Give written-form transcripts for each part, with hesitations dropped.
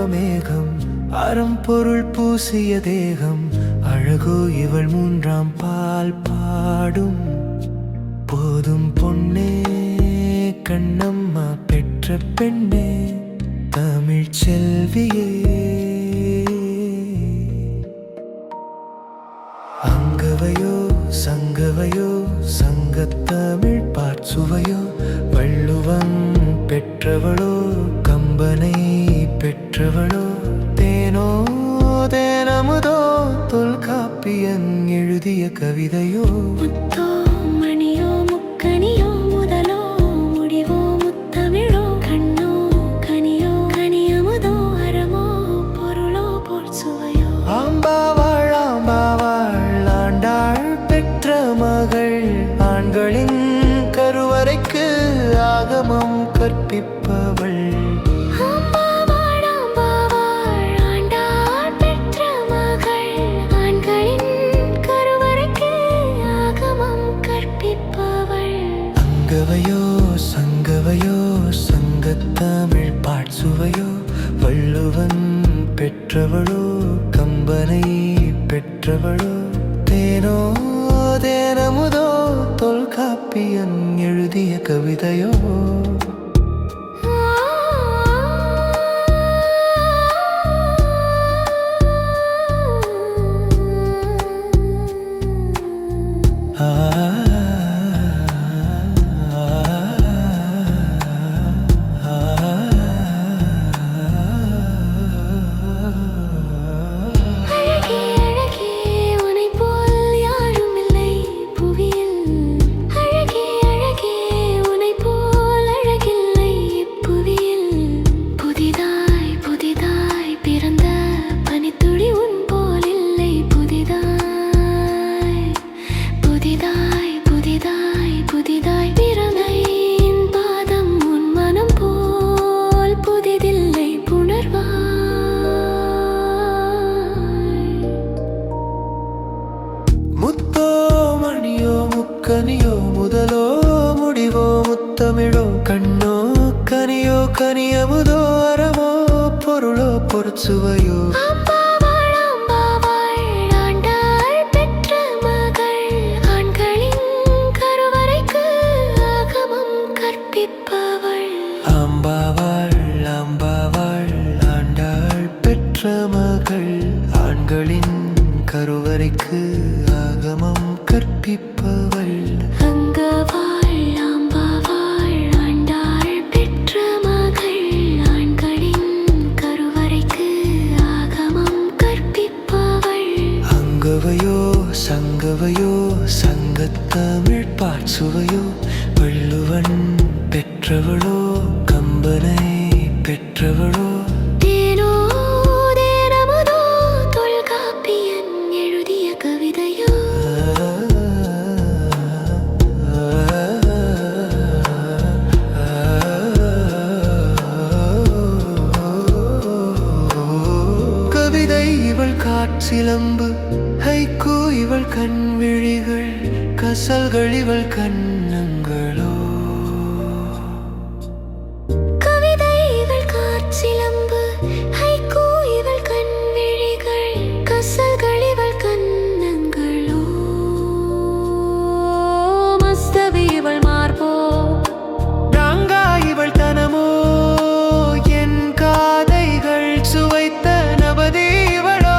மேகம் அறம்பொருள் பூசிய தேகம் அழகோ இவள் மூன்றாம் பால் பாடும் போதும் பொன்னே கண்ணம்மா பெற்ற பெண்ணே தமிழ் செல்வியே அங்கவையோ சங்கவையோ சங்கத்தமிழ் பாட்சுவையோ வள்ளுவம் பெற்றவளோ கம்பனை பெற்றவளோ தேனோ தேனமுதோ தொல்காப்பியன் எழுதிய கவிதையோ முத்தோ மணியோ முக்கனியோ முதலோ முடிவோ முத்தமிழோ கண்ணோ கனியோ கனியமுதோ அறமோ பொருளோ பொற்சுவையோ ஆம்பாவாள் ஆண்டாள் பெற்ற மகள் ஆண்களின் கருவறைக்கு ஆகமம் கற்பிப்பவள் அங்கவையோ சங்கவையோ சங்கத்தமிழ் பாட்சுவையோ வள்ளுவன் பெற்றவளோ கம்பனை பெற்றவளோ தேனோ தேனமுதோ தொல்காப்பியன் எழுதிய கவிதையோ கனியோ முதலோ முடிவோ முத்தமிழோ கண்ணோ கனியோ கனியமுதோ அறமோ பொருளோ பொற்சுவையோ ஆம்பாவாள் ஆம்பாவாள் ஆண்டாள் பெற்ற மகள் ஆண்களின் கருவறைக்கு ஆகமம் கற்பிப்பவள் அங்கவாள் ஆம்பாவாள் ஆண்டாள் பெற்ற மகள் ஆண்களின் கருவறைக்கு ஆகமம் கற்பிப்பவள் அங்கவையோ சங்கவையோ சங்கத்தமிழ் பாட்சுவையோ வள்ளுவன் பெற்றவளோ கம்பனை பெற்றவளோ தேனோ தேனமுதோ தொல்காப்பியன் எழுதிய கவிதையோ கவிதை இவள் காற்றிலம்பு ஹைக்கூ இவள் கண்விழிகள் கசல்கள் இவள் கண்ணங்களோ சிலம்பு ஹைக்கூ இவள் கண்விழிகள் கசல்கள் இவள் கண்ணங்களோ மஸ்தவி இவள் மார்போ ராங்கா இவள் தனமோ என் காதைகள் சுவைத்த நபதி இவளோ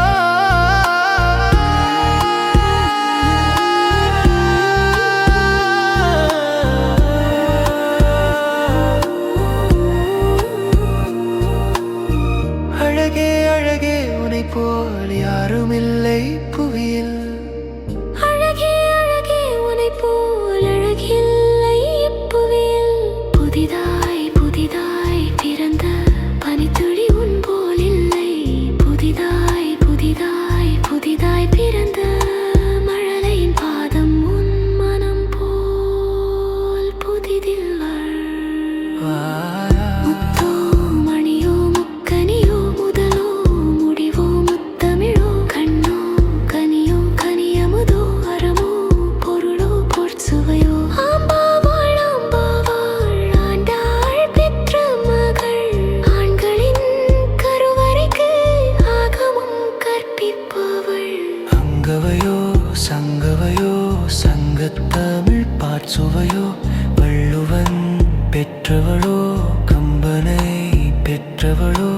பெற்றவளோ கம்பனை பெற்றவளோ